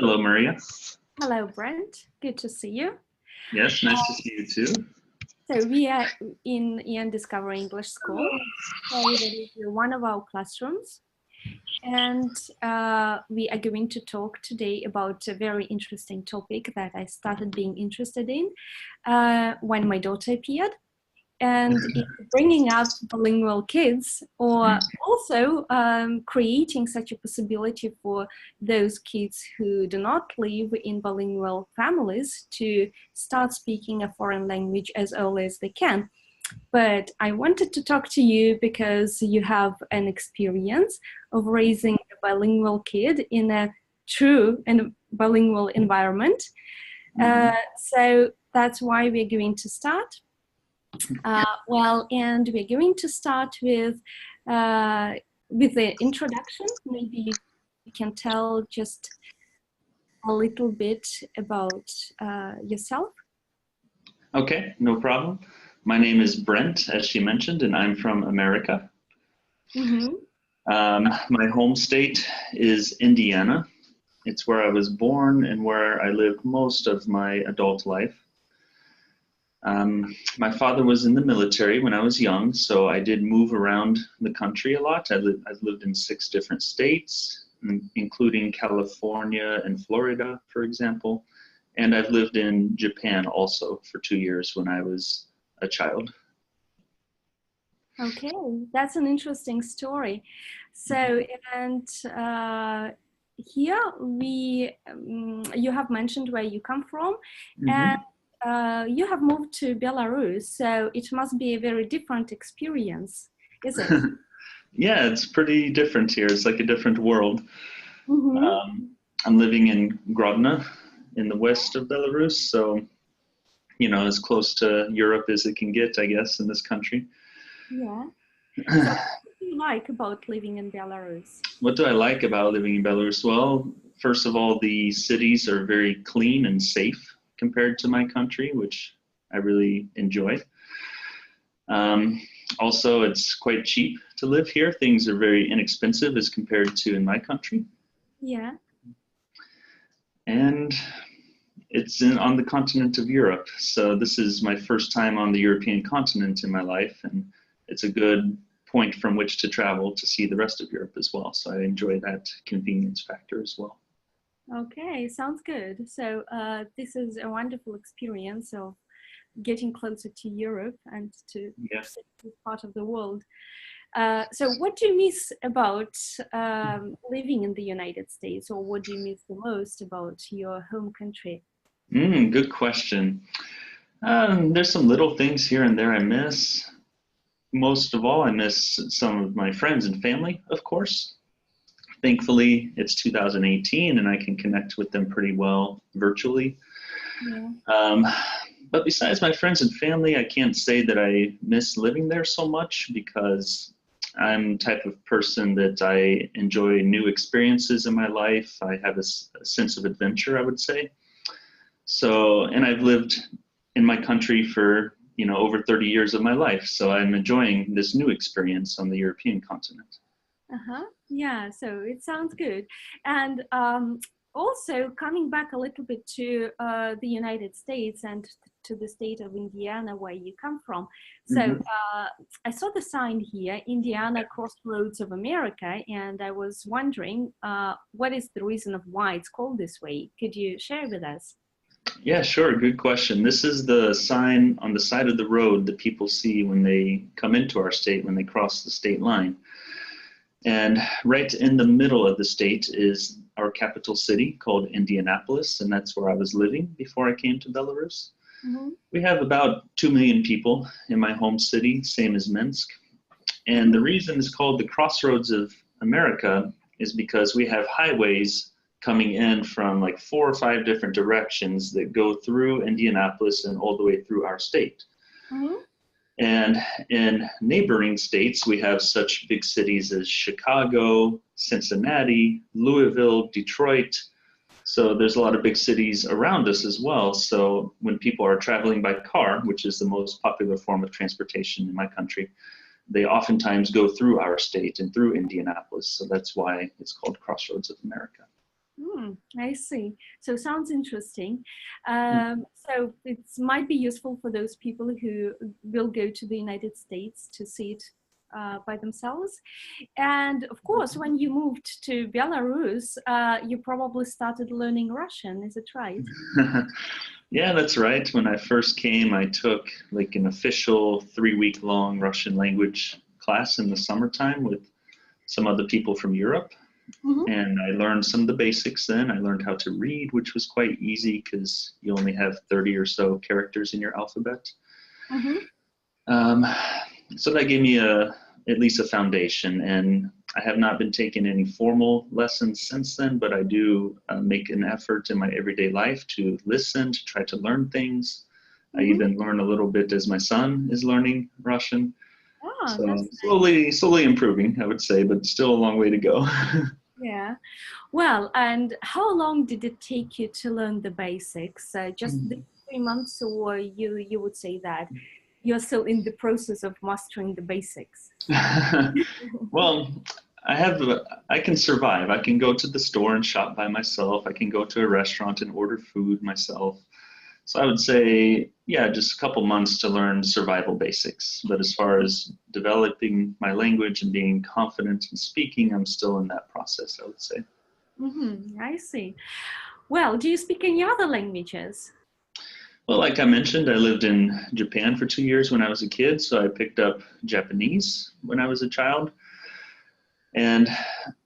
Hello, Maria. Hello, Brent. Good to see you. Yes, nice to see you too. So we are in Discovery English School. So that is one of our classrooms. And we are going to talk today about a very interesting topic that I started being interested in when my daughter appeared. And it's bringing up bilingual kids, or also creating such a possibility for those kids who do not live in bilingual families to start speaking a foreign language as early as they can. But I wanted to talk to you because you have an experience of raising a bilingual kid in a true and bilingual environment. So that's why we're going to start. And we're going to start with the introduction. Maybe you can tell just a little bit about yourself. Okay, no problem. My name is Brent, as she mentioned, and I'm from America. My home state is Indiana. It's where I was born and where I lived most of my adult life. My father was in the military when I was young, so I did move around the country a lot. I've lived in 6 different states, including California and Florida, for example. And I've lived in Japan also for 2 years when I was a child. Okay, that's an interesting story. So, and here you have mentioned where you come from, and you have moved to Belarus, so it must be a very different experience, is it? Yeah, it's pretty different here. It's like a different world. I'm living in Grodno in the west of Belarus, so, you know, as close to Europe as it can get, I guess, in this country. Yeah. So what do you like about living in Belarus? What do I like about living in Belarus? Well, first of all, the cities are very clean and safe compared to my country, which I really enjoy. Also, it's quite cheap to live here. Things are very inexpensive as compared to in my country. Yeah. And it's on the continent of Europe. So this is my first time on the European continent in my life, and it's a good point from which to travel to see the rest of Europe as well. So I enjoy that convenience factor as well. Okay, sounds good. So this is a wonderful experience of getting closer to Europe and to this part of the world. So what do you miss about living in the United States, or what do you miss the most about your home country? Good question. There's some little things here and there I miss. Most of all, I miss some of my friends and family, of course. Thankfully, it's 2018 and I can connect with them pretty well virtually. Yeah. But besides my friends and family, I can't say that I miss living there so much because I'm the type of person that I enjoy new experiences in my life. I have a sense of adventure, I would say. So, and I've lived in my country for, you know, over 30 years of my life. So I'm enjoying this new experience on the European continent. Yeah, so it sounds good. And also coming back a little bit to the United States and to the state of Indiana where you come from. So I saw the sign here, Indiana Crossroads of America, and I was wondering what is the reason of why it's called this way? Could you share with us? Yeah, sure. Good question. This is the sign on the side of the road that people see when they come into our state, when they cross the state line. And right in the middle of the state is our capital city called Indianapolis, and that's where I was living before I came to Belarus. We have about 2 million people in my home city, same as Minsk. And the reason it's called the Crossroads of America is because we have highways coming in from like 4 or 5 different directions that go through Indianapolis and all the way through our state. And in neighboring states, we have such big cities as Chicago, Cincinnati, Louisville, Detroit. So there's a lot of big cities around us as well. So when people are traveling by car, which is the most popular form of transportation in my country, they oftentimes go through our state and through Indianapolis. So that's why it's called Crossroads of America. I see. So sounds interesting. So it might be useful for those people who will go to the United States to see it by themselves. And of course, when you moved to Belarus, you probably started learning Russian. Is it right? Yeah, that's right. When I first came, I took like an official 3-week-long Russian language class in the summertime with some other people from Europe. And I learned some of the basics then. I learned how to read, which was quite easy because you only have 30 or so characters in your alphabet. So that gave me at least a foundation. And I have not been taking any formal lessons since then, but I do make an effort in my everyday life to listen, to try to learn things. I even learn a little bit as my son is learning Russian. Oh, So slowly improving, I would say, but still a long way to go. Yeah. Well, and how long did it take you to learn the basics? Just the 3 months, or you would say that you're still in the process of mastering the basics? Well, I can survive. I can go to the store and shop by myself. I can go to a restaurant and order food myself. So I would say, yeah, just a couple months to learn survival basics. But as far as developing my language and being confident in speaking, I'm still in that process, I would say. I see. Well, do you speak any other languages? Well, like I mentioned, I lived in Japan for 2 years when I was a kid, so I picked up Japanese when I was a child. And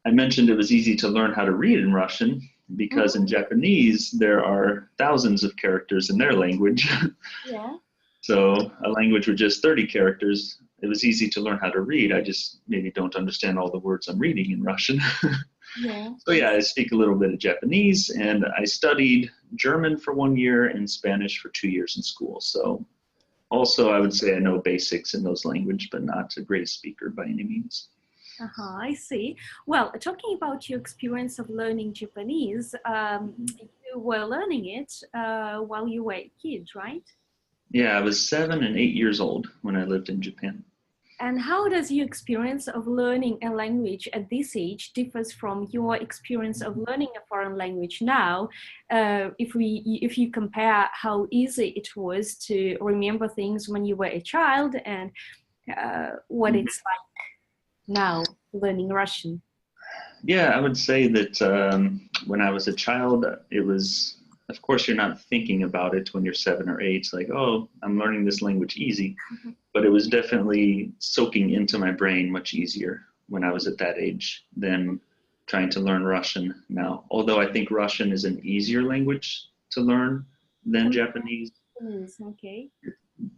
I mentioned it was easy to learn how to read in Russian because in Japanese, there are thousands of characters in their language. Yeah. So a language with just 30 characters, it was easy to learn how to read. I just maybe don't understand all the words I'm reading in Russian. Yeah. So yeah, I speak a little bit of Japanese, and I studied German for 1 year and Spanish for 2 years in school. So also I would say I know basics in those languages, but not a great speaker by any means. I see. Well, talking about your experience of learning Japanese, you were learning it while you were a kid, right? Yeah, I was 7 and 8 years old when I lived in Japan. And how does your experience of learning a language at this age differs from your experience of learning a foreign language now? If you compare how easy it was to remember things when you were a child and what it's like now learning Russian. Yeah, I would say that when I was a child, it was, of course, you're not thinking about it when you're 7 or 8, like, oh, I'm learning this language easy. But it was definitely soaking into my brain much easier when I was at that age than trying to learn Russian now. Although I think Russian is an easier language to learn than Japanese. Okay.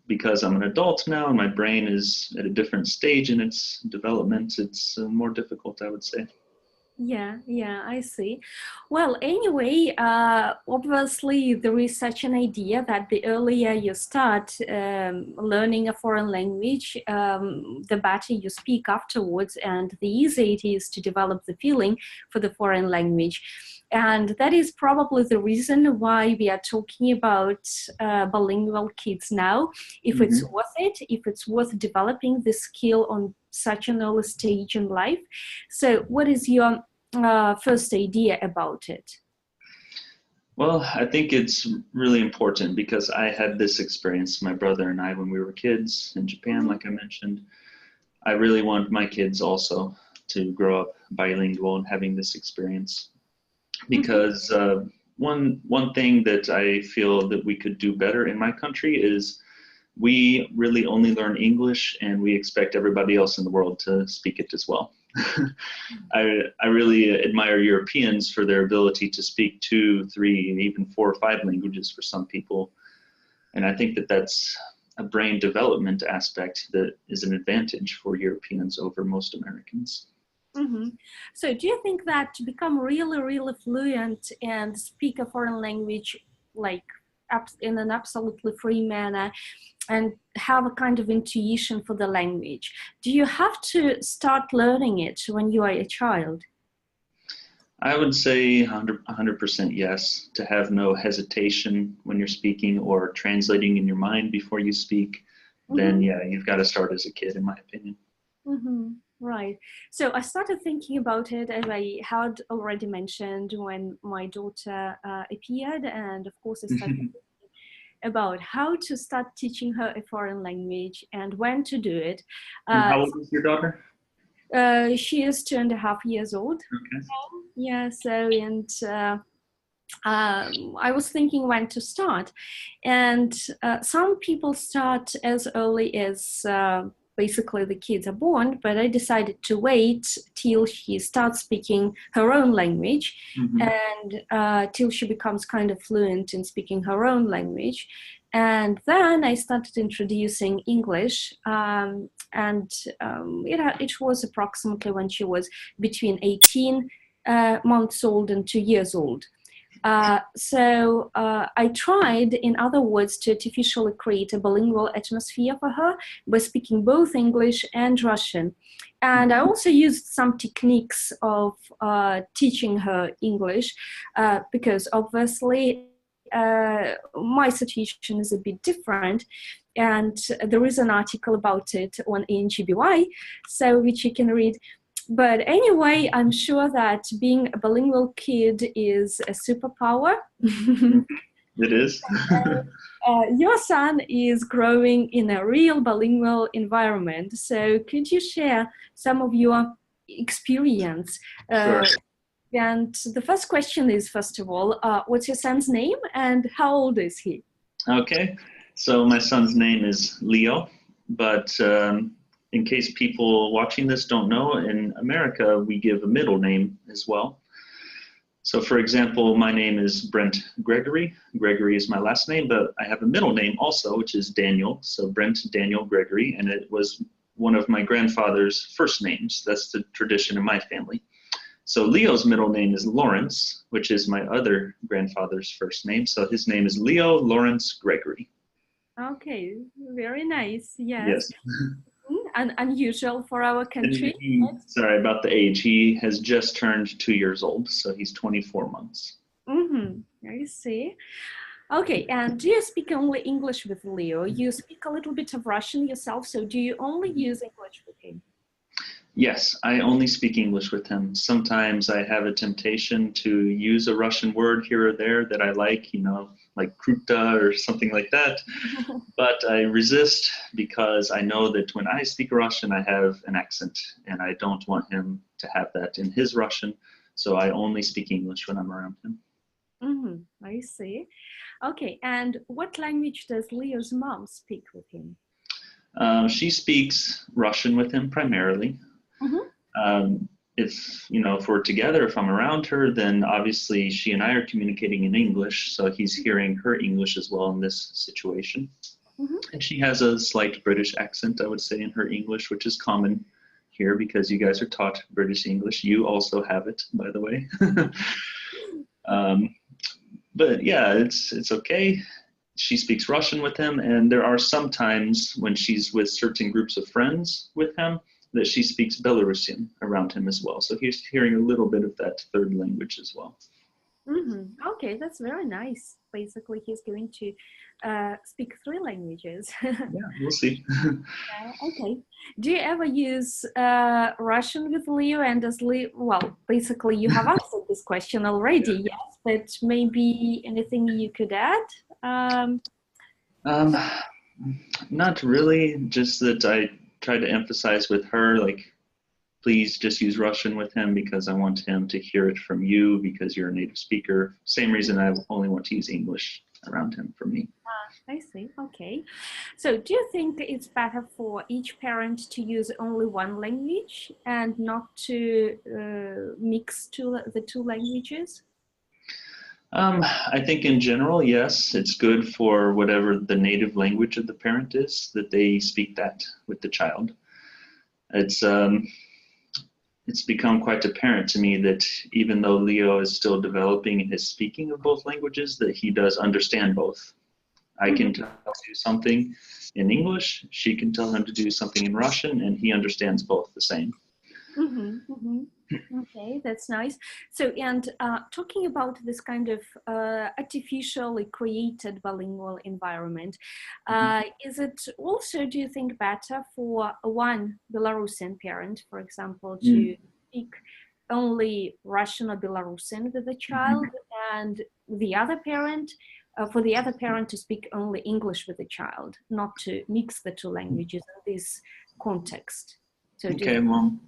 Because I'm an adult now and my brain is at a different stage in its development, it's more difficult, I would say. Yeah, I see. Well, anyway, obviously there is such an idea that the earlier you start learning a foreign language, the better you speak afterwards, and the easier it is to develop the feeling for the foreign language. And that is probably the reason why we are talking about bilingual kids now, if it's worth it, if it's worth developing the skill on such an early stage in life. So what is your first idea about it? Well, I think it's really important because I had this experience, my brother and I, when we were kids in Japan, like I mentioned. I really want my kids also to grow up bilingual and having this experience. Because one thing that I feel that we could do better in my country is we really only learn English and we expect everybody else in the world to speak it as well. I really admire Europeans for their ability to speak 2, 3, even 4 or 5 languages for some people. And I think that that's a brain development aspect that is an advantage for Europeans over most Americans. So do you think that to become really fluent and speak a foreign language like in an absolutely free manner and have a kind of intuition for the language, do you have to start learning it when you are a child? I would say 100% yes, to have no hesitation when you're speaking or translating in your mind before you speak, then yeah, you've got to start as a kid, in my opinion. Right. So I started thinking about it, as I had already mentioned, when my daughter appeared, and of course I started thinking about how to start teaching her a foreign language and when to do it. And how old is your daughter? She is 2.5 years old. Okay. Yeah. So and I was thinking when to start, and some people start as early as basically the kids are born, but I decided to wait till she starts speaking her own language, and till she becomes kind of fluent in speaking her own language. And then I started introducing English, and it was approximately when she was between 18 months old and 2 years old. So I tried, in other words, to artificially create a bilingual atmosphere for her by speaking both English and Russian. And I also used some techniques of teaching her English because obviously my situation is a bit different. And there is an article about it on eng.by, so which you can read. But anyway, I'm sure that being a bilingual kid is a superpower. It is. Your son is growing in a real bilingual environment. So could you share some of your experience? Sure. And the first question is, first of all, what's your son's name and how old is he? Okay. So my son's name is Leo, but in case people watching this don't know, in America, we give a middle name as well. So for example, my name is Brenta Gregori. Gregory is my last name, but I have a middle name also, which is Daniel. So Brent Daniel Gregori, and it was one of my grandfather's first names. That's the tradition in my family. So Leo's middle name is Lawrence, which is my other grandfather's first name. So his name is Leo Lawrence Gregori. Okay, very nice. Yes. And unusual for our country. Sorry about the age. He has just turned 2 years old, so he's 24 months. I see. Okay, and do you speak only English with Leo? You speak a little bit of Russian yourself, so do you only use English with him? Yes, I only speak English with him. Sometimes I have a temptation to use a Russian word here or there that I like, like kruta or something like that. But I resist because I know that when I speak Russian, I have an accent and I don't want him to have that in his Russian. So I only speak English when I'm around him. I see. Okay, and what language does Leo's mom speak with him? She speaks Russian with him primarily. If we're together, if I'm around her, then obviously she and I are communicating in English, so he's hearing her English as well in this situation. And she has a slight British accent, I would say, in her English, which is common here because you guys are taught British English. You also have it, by the way. But yeah, it's okay. She speaks Russian with him, and there are some times when she's with certain groups of friends with him that she speaks Belarusian around him as well. So he's hearing a little bit of that third language as well. Okay, that's very nice. Basically, he's going to speak 3 languages. Yeah, we'll see. Okay. Do you ever use Russian with Leo? And does Leo, well, basically you have answered this question already, yes, but maybe anything you could add? Not really, just that I try to emphasize with her, like, please just use Russian with him because I want him to hear it from you because you're a native speaker. Same reason I only want to use English around him for me. I see. Okay. So do you think it's better for each parent to use only one language and not to mix the 2 languages? I think in general, yes, it's good for whatever the native language of the parent is, that they speak that with the child. It's become quite apparent to me that even though Leo is still developing in his speaking of both languages, that he does understand both. I can tell him to do something in English, she can tell him to do something in Russian, and he understands both the same. Okay, that's nice. So, and talking about this kind of artificially created bilingual environment, is it also, do you think, better for one Belarusian parent, for example, to speak only Russian or Belarusian with the child, and the other parent, for the other parent to speak only English with the child, not to mix the two languages in this context? So okay, well,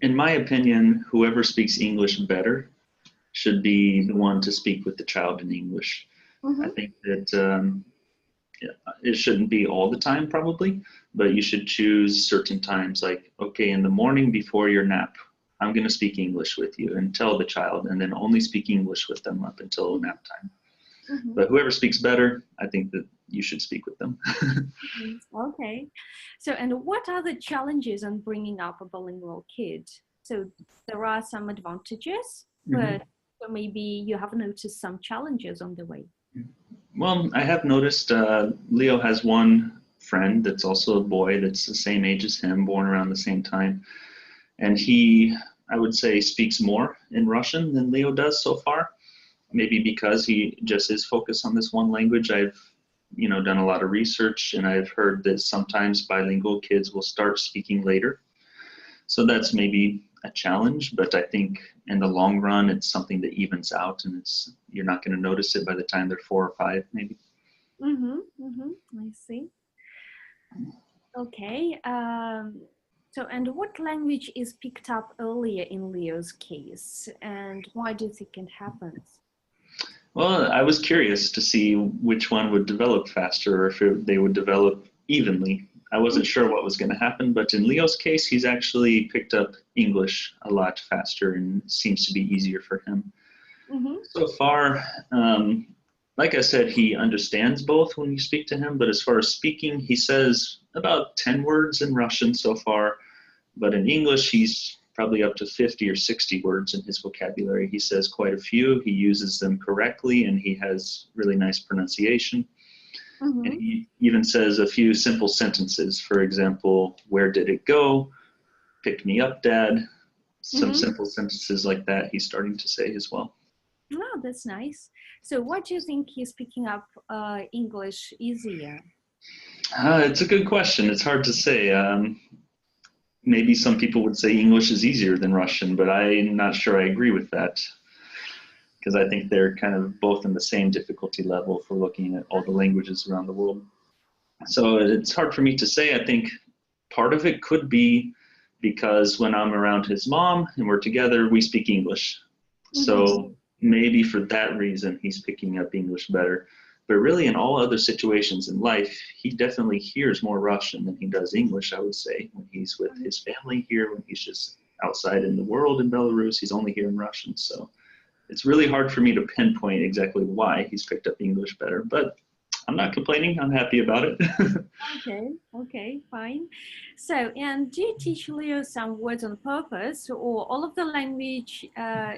in my opinion, whoever speaks English better should be the one to speak with the child in English. I think that it shouldn't be all the time probably, but you should choose certain times, like, okay, in the morning before your nap, I'm going to speak English with you, and tell the child, and then only speak English with them up until nap time. But whoever speaks better, I think that you should speak with them. Okay. So, and what are the challenges in bringing up a bilingual kid? So there are some advantages, but maybe you have noticed some challenges on the way. Well, I have noticed Leo has one friend that's also a boy that's the same age as him, born around the same time. And he, I would say, speaks more in Russian than Leo does so far. Maybe because he just is focused on this one language. I've, done a lot of research, and I've heard that sometimes bilingual kids will start speaking later. So that's maybe a challenge, but I think in the long run, it's something that evens out, and you're not going to notice it by the time they're 4 or 5, maybe. I see. Okay. So, and what language is picked up earlier in Leo's case, and why do you think it happens? Well, I was curious to see which one would develop faster, or if they would develop evenly. I wasn't sure what was going to happen, but in Leo's case, he's actually picked up English a lot faster, and it seems to be easier for him. So far, like I said, he understands both when you speak to him, but as far as speaking, he says about 10 words in Russian so far, but in English, he's probably up to 50 or 60 words in his vocabulary. He says quite a few. He uses them correctly, and he has really nice pronunciation. And he even says a few simple sentences. For example, where did it go? Pick me up, Dad. Some simple sentences like that he's starting to say as well. Oh, that's nice. So what do you think he's picking up English easier? It's a good question. It's hard to say. Maybe some people would say English is easier than Russian, but I'm not sure I agree with that, because I think they're kind of both in the same difficulty level for looking at all the languages around the world. So it's hard for me to say. I think part of it could be because when I'm around his mom and we're together, we speak English. So maybe for that reason, he's picking up English better. But really, in all other situations in life, he definitely hears more Russian than he does English, I would say. When he's with his family here, when he's just outside in the world in Belarus, he's only hearing Russian. So it's really hard for me to pinpoint exactly why he's picked up English better. But I'm not complaining. I'm happy about it. Okay, fine. So, and do you teach Leo some words on purpose, or all of the language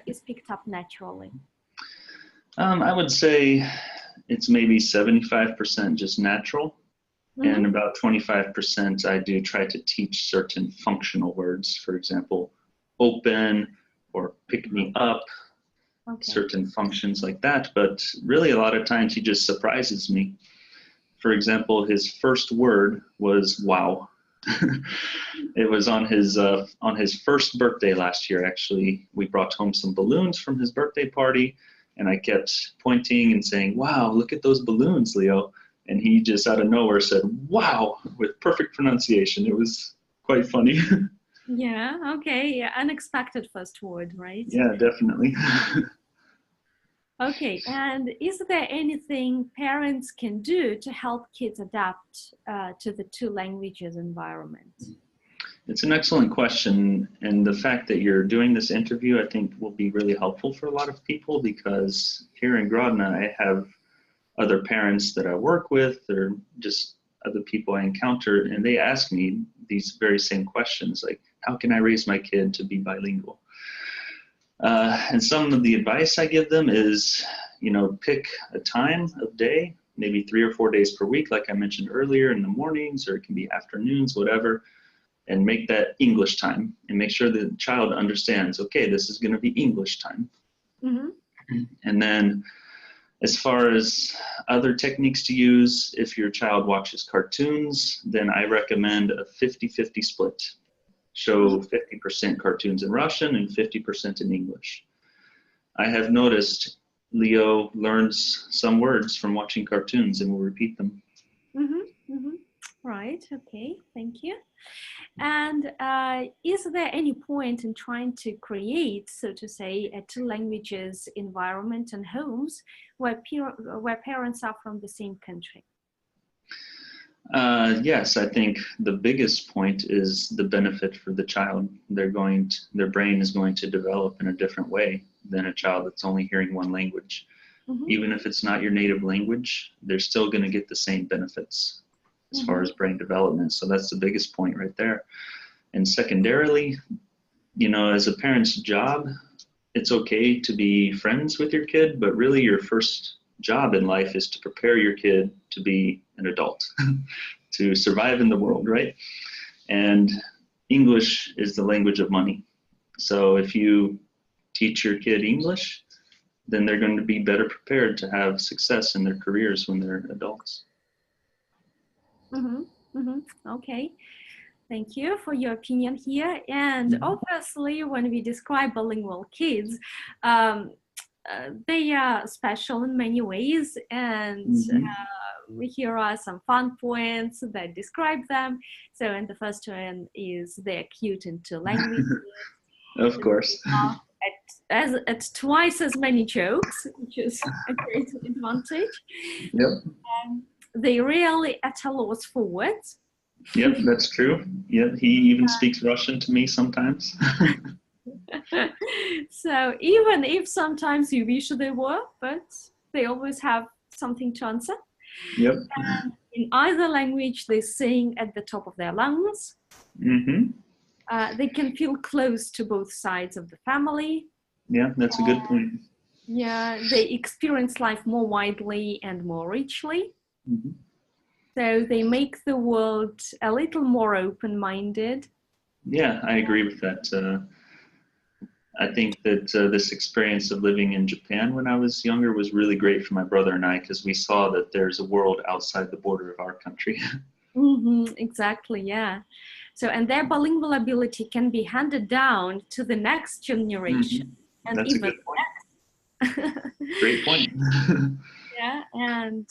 is picked up naturally? I would say it's maybe 75% just natural, and about 25% I do try to teach certain functional words. For example, open or pick me up, certain functions like that. But really, a lot of times he just surprises me. For example, his first word was wow. It was on his first birthday last year, actually. We brought home some balloons from his birthday party, and I kept pointing and saying, wow, look at those balloons, Leo. And he just out of nowhere said, wow, with perfect pronunciation. It was quite funny. Yeah, okay. Yeah, unexpected first word, right? Yeah, definitely. Okay, and is there anything parents can do to help kids adapt to the two languages environment? It's an excellent question, and the fact that you're doing this interview, I think, will be really helpful for a lot of people, because here in Grodno, I have other parents that I work with, or just other people I encounter, and they ask me these very same questions, like, how can I raise my kid to be bilingual? And some of the advice I give them is, pick a time of day, maybe 3 or 4 days per week, like I mentioned earlier, in the mornings, or it can be afternoons, whatever. and make that English time and make sure the child understands, okay, this is going to be English time. And then as far as other techniques to use, if your child watches cartoons, then I recommend a 50-50 split. Show 50% cartoons in Russian and 50% in English. I have noticed Leo learns some words from watching cartoons and will repeat them. Right, okay, thank you. And is there any point in trying to create, so to say, a two languages environment and homes where parents are from the same country? Yes, I think the biggest point is the benefit for the child. Their brain is going to develop in a different way than a child that's only hearing one language. Even if it's not your native language, they're still going to get the same benefits as far as brain development. So that's the biggest point right there. And secondarily, you know, as a parent's job, it's okay to be friends with your kid, but really your first job in life is to prepare your kid to be an adult, to survive in the world, right? And English is the language of money. So if you teach your kid English, then they're going to be better prepared to have success in their careers when they're adults. Okay, thank you for your opinion here. And obviously, when we describe bilingual kids, they are special in many ways, and here are some fun points that describe them. So, and the first one is they're cute in two languages. Of course. At twice as many jokes, which is a great advantage. They rarely at a loss for words. Yep, that's true. Yep, he even speaks Russian to me sometimes. So even if sometimes you wish they were, but they always have something to answer. Yep. And in either language, they sing at the top of their lungs. They can feel close to both sides of the family. Yeah, that's a good point. Yeah, they experience life more widely and more richly. So they make the world a little more open-minded. Yeah, I agree with that. I think that this experience of living in Japan when I was younger was really great for my brother and I, because we saw that there's a world outside the border of our country. Exactly, yeah. So, and their bilingual ability can be handed down to the next generation. And that's even a good point. Great point. Yeah, and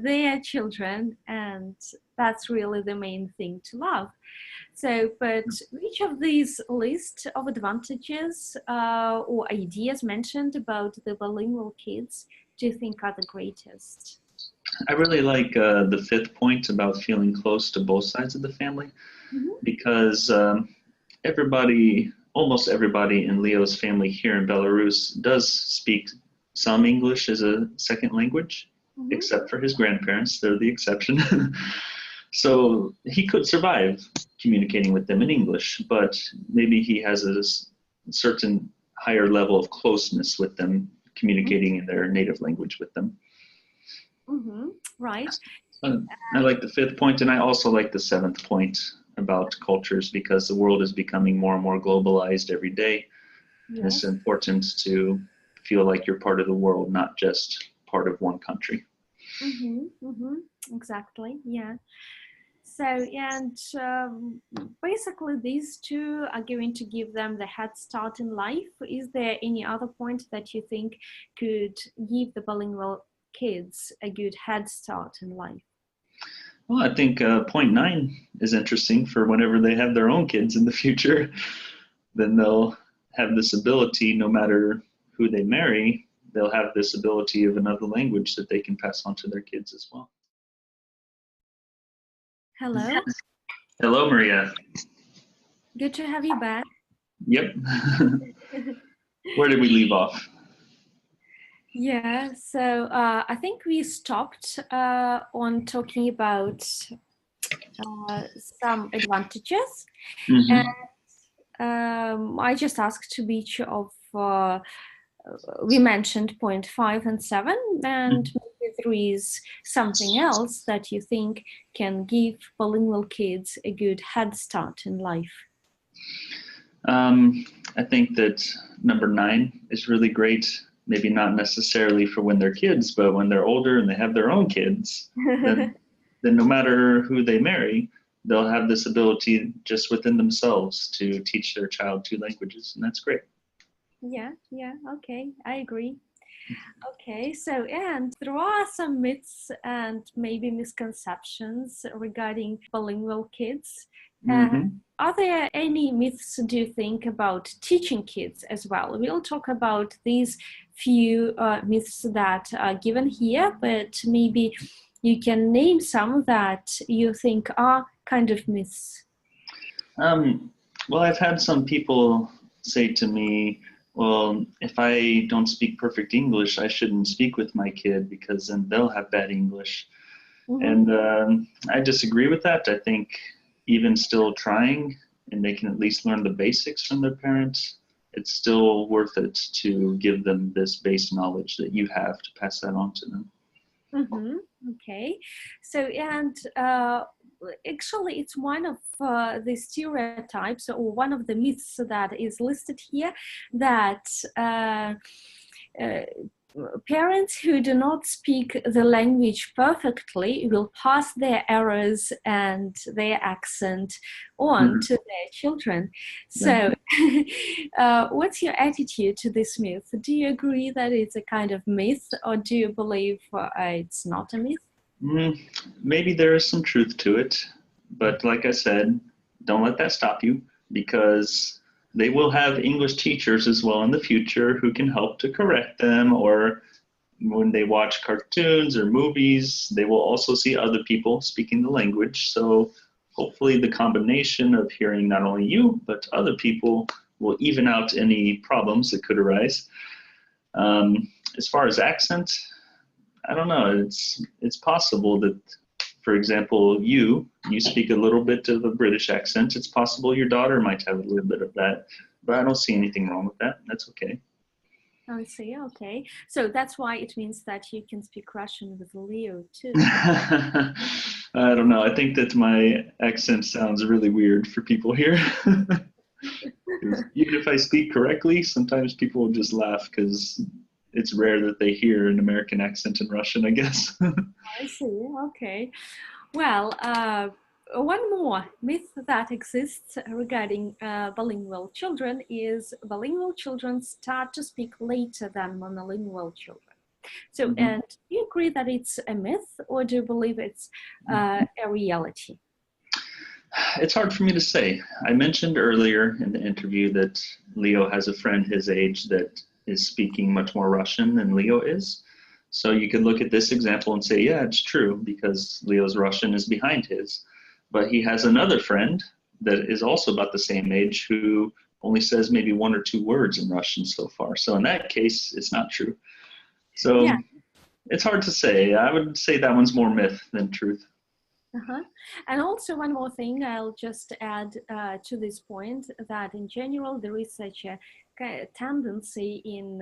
they are children, and that's really the main thing to love. So, but which of these list of advantages or ideas mentioned about the bilingual kids do you think are the greatest? I really like the fifth point about feeling close to both sides of the family, because almost everybody in Leo's family here in Belarus does speak some English as a second language, except for his grandparents. They're the exception. So he could survive communicating with them in English, but maybe he has a certain higher level of closeness with them, communicating in their native language with them. Right. I like the fifth point, and I also like the seventh point about cultures, because the world is becoming more and more globalized every day. Yes. It's important to feel like you're part of the world, not just part of one country. Exactly, yeah. So, and basically these two are going to give them the head start in life. Is there any other point that you think could give the bilingual kids a good head start in life? Well, I think point 9 is interesting for whenever they have their own kids in the future. Then they'll have this ability, no matter who they marry, they'll have this ability of another language that they can pass on to their kids as well. Hello. Hello, Maria. Good to have you back. Yep. Where did we leave off? Yeah, so I think we stopped on talking about some advantages. And I just asked which of we mentioned point 5 and 7, and maybe there is something else that you think can give bilingual kids a good head start in life. I think that number 9 is really great. Maybe not necessarily for when they're kids, but when they're older and they have their own kids, then no matter who they marry, they'll have this ability just within themselves to teach their child 2 languages, and that's great. Yeah, okay, I agree. Okay, so, and there are some myths and maybe misconceptions regarding bilingual kids. Are there any myths, do you think, about teaching kids as well? We'll talk about these few myths that are given here, but maybe you can name some that you think are kind of myths. Well, I've had some people say to me, well, if I don't speak perfect English, I shouldn't speak with my kid because then they'll have bad English. And I disagree with that. I think even still trying, and they can at least learn the basics from their parents, it's still worth it to give them this base knowledge that you have to pass that on to them. Okay, so, and actually it's one of the stereotypes or one of the myths that is listed here, that parents who do not speak the language perfectly will pass their errors and their accent on to their children. So what's your attitude to this myth? Do you agree that it's a kind of myth, or do you believe it's not a myth? Maybe there is some truth to it, but like I said, don't let that stop you, because they will have English teachers as well in the future who can help to correct them, or when they watch cartoons or movies, they will also see other people speaking the language. So hopefully the combination of hearing not only you, but other people will even out any problems that could arise. As far as accent, I don't know. It's possible that, for example, you speak a little bit of a British accent. It's possible your daughter might have a little bit of that, but I don't see anything wrong with that. That's okay. I see, okay. So that's why it means that you can speak Russian with Leo too. I don't know. I think that my accent sounds really weird for people here. Even if I speak correctly, sometimes people will just laugh because it's rare that they hear an American accent in Russian, I guess. I see, okay. Well, one more myth that exists regarding bilingual children is bilingual children start to speak later than monolingual children. So, and do you agree that it's a myth, or do you believe it's a reality? It's hard for me to say. I mentioned earlier in the interview that Leo has a friend his age that is speaking much more Russian than Leo is. So you could look at this example and say, yeah, it's true, because Leo's Russian is behind his. But he has another friend that is also about the same age who only says maybe 1 or 2 words in Russian so far. So in that case, it's not true. So yeah, it's hard to say. I would say that one's more myth than truth. And also one more thing I'll just add to this point, that in general there is such a tendency in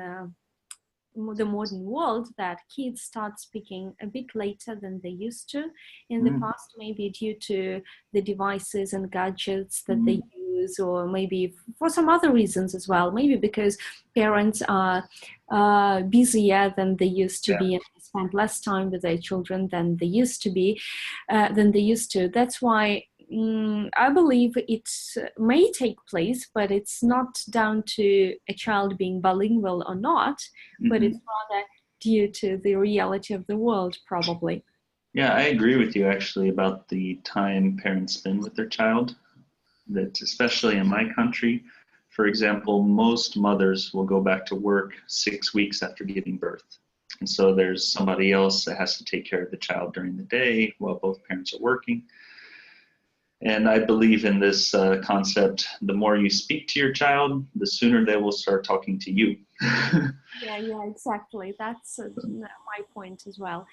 the modern world that kids start speaking a bit later than they used to in the past, maybe due to the devices and gadgets that they use, or maybe for some other reasons as well, maybe because parents are busier than they used to be, and they spend less time with their children than they used to. That's why I believe it may take place, but it's not down to a child being bilingual or not, but it's rather due to the reality of the world, probably. Yeah, I agree with you actually about the time parents spend with their child. That especially in my country, for example, most mothers will go back to work 6 weeks after giving birth. And so there's somebody else that has to take care of the child during the day while both parents are working. And I believe in this concept, the more you speak to your child, the sooner they will start talking to you. Yeah, exactly. That's my point as well.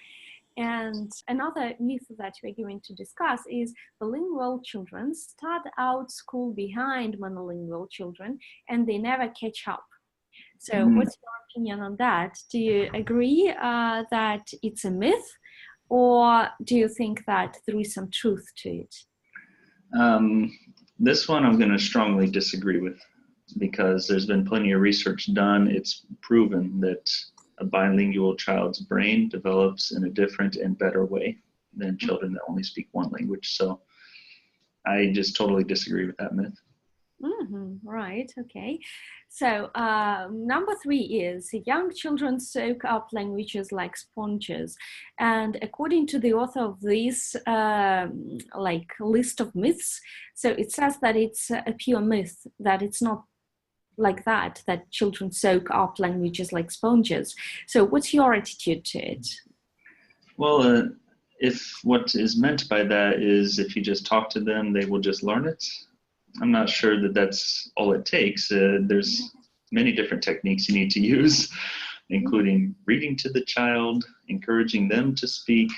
And another myth that we're going to discuss is bilingual children start out school behind monolingual children and they never catch up. So what's your opinion on that? Do you agree that it's a myth, or do you think that there is some truth to it? This one I'm going to strongly disagree with, because there's been plenty of research done. It's proven that a bilingual child's brain develops in a different and better way than children that only speak one language. So I just totally disagree with that myth. Right, okay. So number 3 is young children soak up languages like sponges. And according to the author of this like list of myths, so it says that it's a pure myth, that it's not like that children soak up languages like sponges. So what's your attitude to it? Well, if what is meant by that is if you just talk to them, they will just learn it, I'm not sure that that's all it takes. There's many different techniques you need to use, including reading to the child, encouraging them to speak.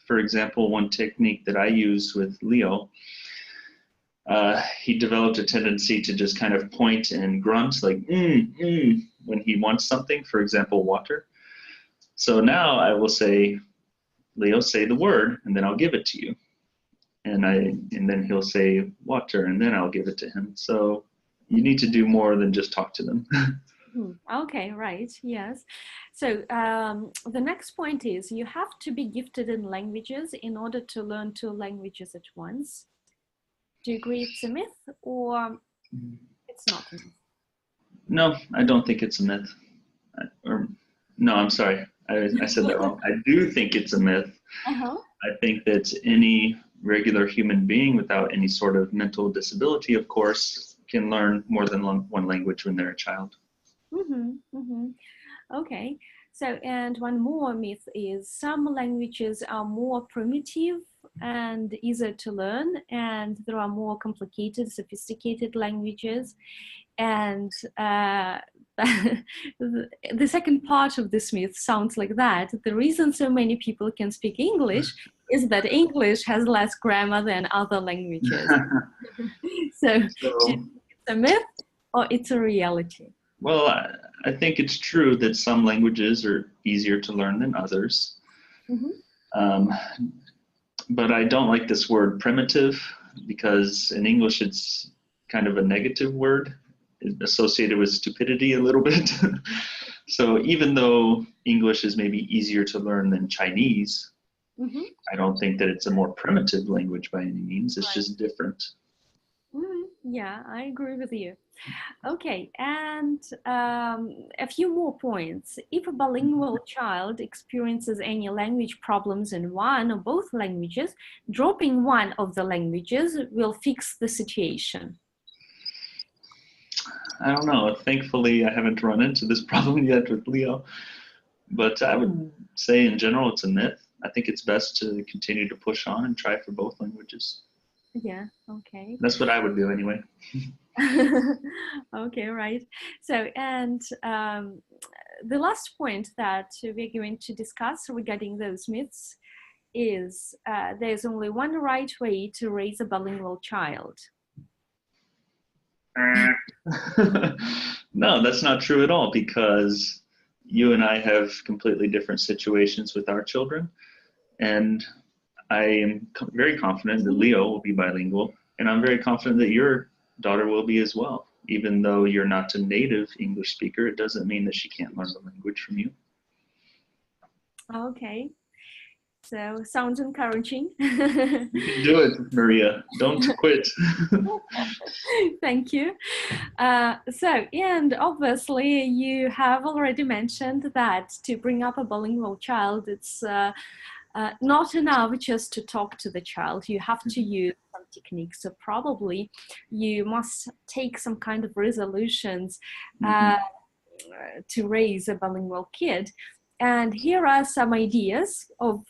For example, one technique that I use with Leo, he developed a tendency to just kind of point and grunt like when he wants something, for example, water. So now I will say, Leo, say the word, and then I'll give it to you. And then he'll say water, and then I'll give it to him. So you need to do more than just talk to them. Okay, right, yes. So the next point is you have to be gifted in languages in order to learn 2 languages at once. Do you agree it's a myth, or it's not a myth? No, I don't think it's a myth. No, I'm sorry. I said that wrong. I do think it's a myth. I think that any regular human being without any sort of mental disability, of course, can learn more than one language when they're a child. Okay, so and one more myth is some languages are more primitive and easier to learn, and there are more complicated, sophisticated languages. And the second part of this myth sounds like that. The reason so many people can speak English is that English has less grammar than other languages. So it's a myth or it's a reality? Well, I think it's true that some languages are easier to learn than others. But I don't like this word primitive, because in English it's kind of a negative word associated with stupidity a little bit. So even though English is maybe easier to learn than Chinese, I don't think that it's a more primitive language by any means. It's just different. Yeah, I agree with you. Okay, and a few more points. If a bilingual child experiences any language problems in one or both languages, dropping one of the languages will fix the situation. I don't know. Thankfully, I haven't run into this problem yet with Leo. But I would say in general, it's a myth. I think it's best to continue to push on and try for both languages. Yeah, okay. That's what I would do anyway. Okay, right. So, and the last point that we're going to discuss regarding those myths is there's only one right way to raise a bilingual child. No, that's not true at all, because you and I have completely different situations with our children, and I am very confident that Leo will be bilingual, and I'm very confident that your daughter will be as well. Even though you're not a native English speaker, it doesn't mean that she can't learn the language from you. Okay, so sounds encouraging. You can do it, Maria. Don't quit. Thank you. So, and obviously you have already mentioned that to bring up a bilingual child, it's not enough just to talk to the child. You have to use some techniques. So probably you must take some kind of resolutions to raise a bilingual kid. And here are some ideas of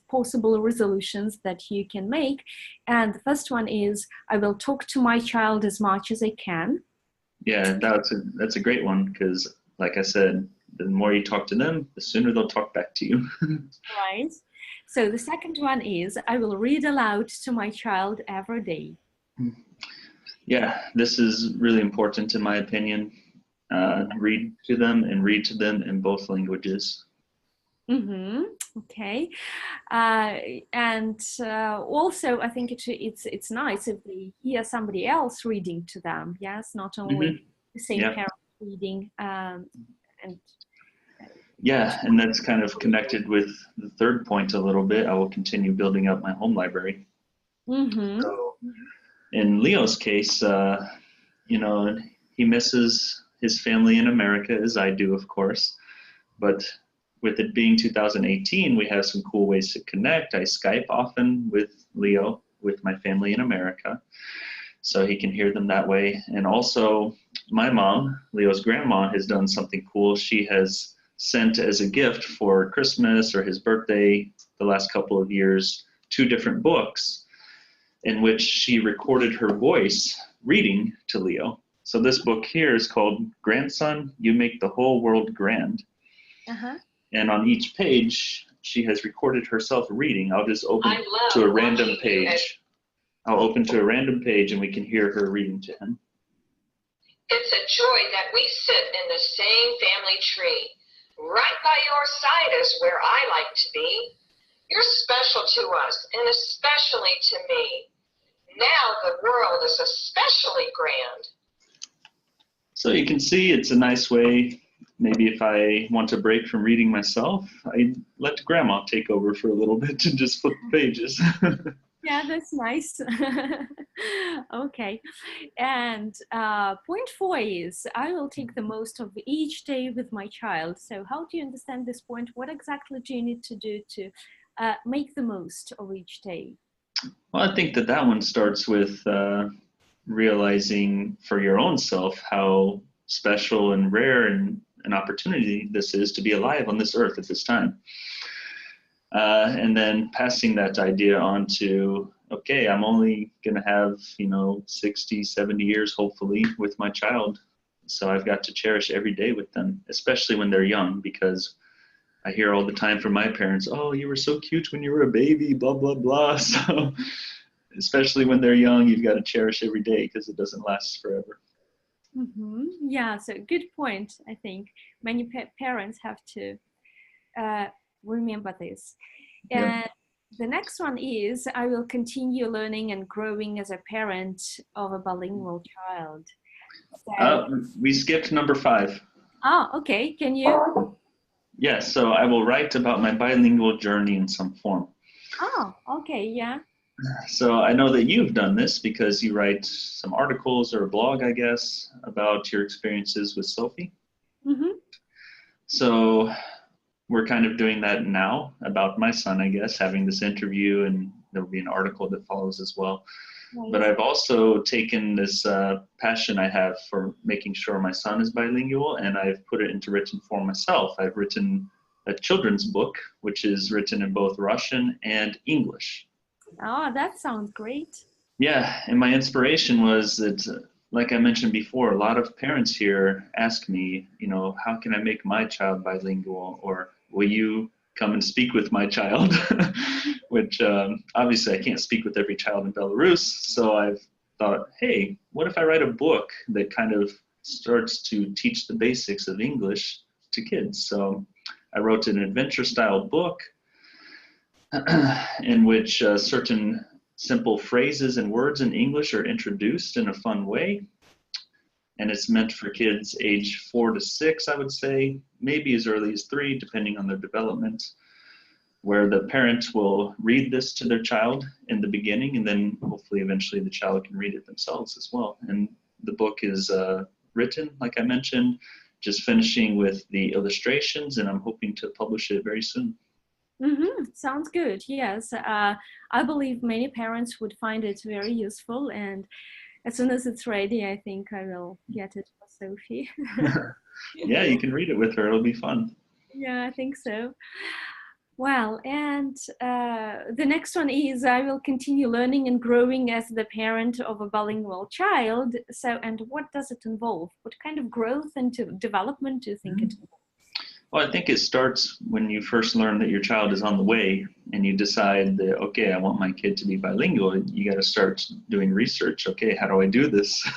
possible resolutions that you can make. And the first one is, I will talk to my child as much as I can. Yeah, that's a great one, because like I said, the more you talk to them, the sooner they'll talk back to you. Right. So the second one is, I will read aloud to my child every day. Yeah, this is really important in my opinion. read to them and read to them in both languages. Mm-hmm. Okay, and also I think it's nice if they hear somebody else reading to them. Yes, not only the same parent reading. And yeah, and that's kind of connected with the third point a little bit. I will continue building up my home library. Mm-hmm. So in Leo's case, you know, he misses his family in America, as I do, of course, but with it being 2018, we have some cool ways to connect. I Skype often with Leo, with my family in America, so he can hear them that way. And also, my mom, Leo's grandma, has done something cool. She has sent as a gift for Christmas or his birthday the last couple of years 2 different books in which she recorded her voice reading to Leo. So this book here is called Grandson, You Make the Whole World Grand. Uh-huh. And on each page, she has recorded herself reading. I'll just open to a random page. I'll open to a random page and we can hear her reading to him. It's a joy that we sit in the same family tree. Right by your side is where I like to be. You're special to us, and especially to me. Now the world is especially grand. So you can see it's a nice way. Maybe if I want to break from reading myself, I let Grandma take over for a little bit and just flip the pages. Yeah, that's nice. Okay. And point 4 is, I will take the most of each day with my child. So how do you understand this point? What exactly do you need to do to make the most of each day? Well, I think that one starts with realizing for your own self how special and rare and an opportunity this is to be alive on this earth at this time. And then passing that idea on to, okay, I'm only going to have, 60, 70 years, hopefully, with my child. So I've got to cherish every day with them, especially when they're young, because I hear all the time from my parents, oh, you were so cute when you were a baby, blah, blah, blah. So especially when they're young, you've got to cherish every day because it doesn't last forever. Mm-hmm. Yeah, so good point, I think. Many parents have to remember this. And the next one is, I will continue learning and growing as a parent of a bilingual child. So, we skipped number 5. Oh, okay. Can you? Yes, so I will write about my bilingual journey in some form. Oh, okay, yeah. So I know that you've done this because you write some articles or a blog, I guess, about your experiences with Sophie. Mm-hmm. So we're kind of doing that now about my son, I guess, having this interview, and there'll be an article that follows as well. Right. But I've also taken this passion I have for making sure my son is bilingual, and I've put it into written form myself. I've written a children's book, which is written in both Russian and English. Oh, that sounds great. Yeah, and my inspiration was that, like I mentioned before, a lot of parents here ask me, how can I make my child bilingual? Or will you come and speak with my child? Which obviously I can't speak with every child in Belarus. So I've thought, hey, what if I write a book that kind of starts to teach the basics of English to kids? So I wrote an adventure-style book in which certain simple phrases and words in English are introduced in a fun way. And it's meant for kids age 4 to 6, I would say, maybe as early as 3, depending on their development, where the parent will read this to their child in the beginning, and then hopefully eventually the child can read it themselves as well. And the book is written, like I mentioned, just finishing with the illustrations, and I'm hoping to publish it very soon. Mm-hmm. Sounds good. Yes, I believe many parents would find it very useful, and as soon as it's ready, I think I will get it for Sophie. Yeah, you can read it with her. It'll be fun. Yeah, I think so. Well, and the next one is, I will continue learning and growing as the parent of a bilingual child. So, and what does it involve? What kind of growth and development do you think it involves? Well, I think it starts when you first learn that your child is on the way and you decide that, okay, I want my kid to be bilingual. You got to start doing research. Okay, how do I do this?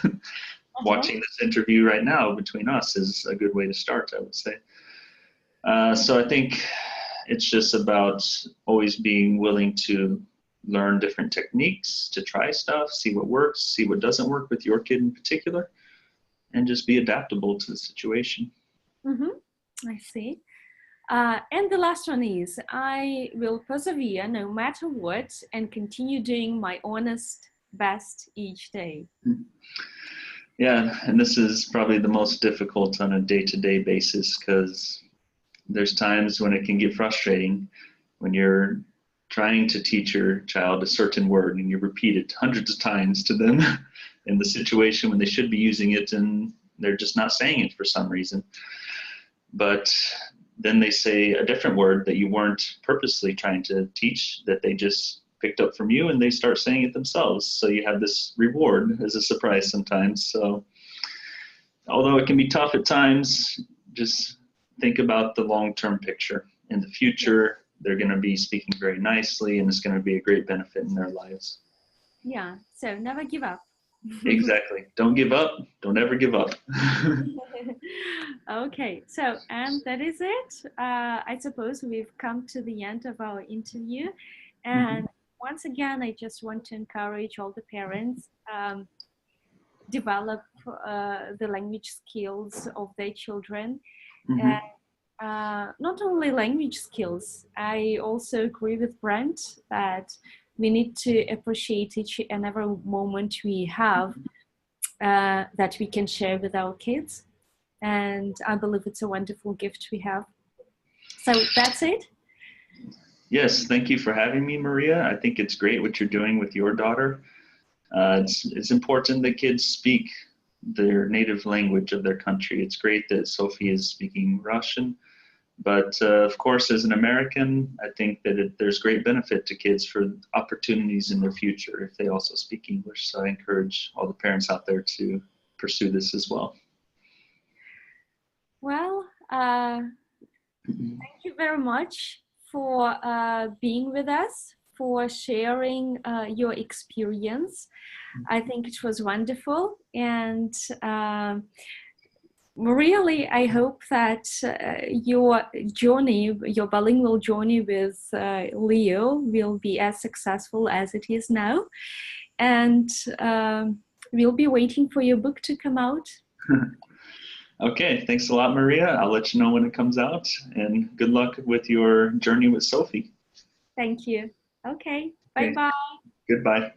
watching this interview right now between us is a good way to start, I would say. So I think it's just about always being willing to learn different techniques, to try stuff, see what works, see what doesn't work with your kid in particular, and just be adaptable to the situation. I see. And the last one is, I will persevere no matter what and continue doing my honest best each day. Yeah, and this is probably the most difficult on a day-to-day basis, because there's times when it can get frustrating when you're trying to teach your child a certain word and you repeat it hundreds of times to them in the situation when they should be using it and they're just not saying it for some reason. But then they say a different word that you weren't purposely trying to teach, that they just picked up from you, and they start saying it themselves. So you have this reward as a surprise sometimes. So although it can be tough at times, just think about the long-term picture. In the future, they're going to be speaking very nicely, and it's going to be a great benefit in their lives. Yeah, so never give up. Exactly. Don't give up. Don't ever give up. Okay, so, and that is it. I suppose we've come to the end of our interview. And once again, I just want to encourage all the parents, develop the language skills of their children. And not only language skills, I also agree with Brent that we need to appreciate each and every moment we have that we can share with our kids. And I believe it's a wonderful gift we have. So that's it. Yes, thank you for having me, Maria. I think it's great what you're doing with your daughter. It's important that kids speak their native language of their country. It's great that Sophie is speaking Russian. But of course, as an American, I think that there's great benefit to kids for opportunities in their future if they also speak English. So I encourage all the parents out there to pursue this as well. Well, thank you very much for being with us, for sharing your experience. I think it was wonderful. And really, I hope that your journey, your bilingual journey with Leo will be as successful as it is now. And we'll be waiting for your book to come out. Okay, thanks a lot, Maria. I'll let you know when it comes out. And good luck with your journey with Sophie. Thank you. Okay, bye-bye. Goodbye.